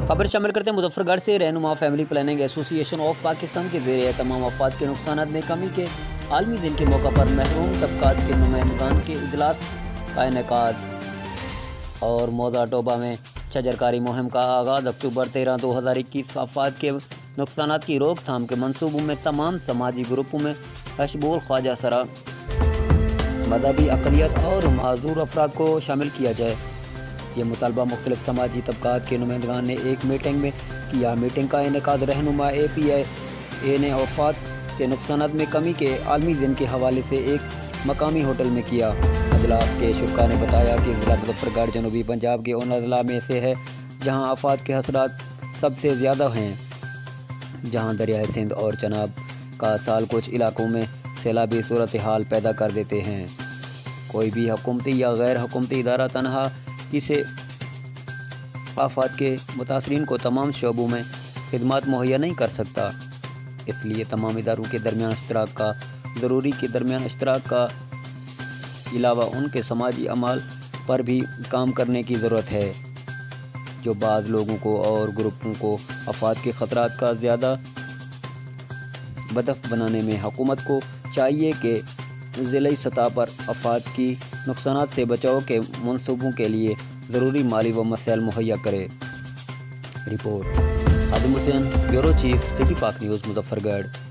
खबर शामिल करते हैं मुजफ्फरगढ़ से। रहनुमा family planning association of Pakistan के ज़रिए तमाम अफराद के नुकसानात में कमी के आलमी दिन के मौका पर महरूम तबकात के नुमाइंदगान के इजलास का इनेकाद और मौजा टोबा में शजरकारी मुहिम का आगाज़। अक्टूबर 13, 2021 अफराद के नुकसानात की रोकथाम के मनसूबों में तमाम समाजी ग्रुपों में अशबोल ख्वाजा सरा मदबी अक़लियत और माजूर अफराद को शामिल किया जाए। ये मुतालबा मुख्तलिफ समाजी तबकात के नुमाइंदगान ने एक मीटिंग में किया। मीटिंग का इनेकाद रहनुमा APIA ने अफराद के नुकसानात में कमी के आलमी दिन के हवाले से एक मकामी होटल में किया। अजलास के शुरा ने बताया कि ज़िला मुजफ्फरगढ़ जनूबी पंजाब के उन अजला में से है जहाँ अफराद के हसरात सबसे ज़्यादा हैं, जहाँ दरियाए सिंध और चनाब का साल कुछ इलाकों में सैलाबी सूरत हाल पैदा कर देते हैं। कोई भी हुकूमती या गैर हुकूमती इदारा तनहा किसी आफत के मुतासरीन को तमाम शोबों में खिदमत मुहैया नहीं कर सकता। इसलिए तमाम इदारों के दरमियान इश्तराक का अलावा उनके समाजी अमाल पर भी काम करने की ज़रूरत है, जो बाज़ लोगों को और ग्रुपों को आफत के ख़तरात का ज़्यादा बदफ बनाने में हुकूमत को चाहिए कि ज़िली सतह पर आफत की नुकसानात से बचाव के मनसूबों के लिए ज़रूरी माली व मसाइल मुहैया करे। रिपोर्ट खादिम हुसैन, ब्यूरो चीफ, सिटी पाक न्यूज़, मुजफ्फरगढ़।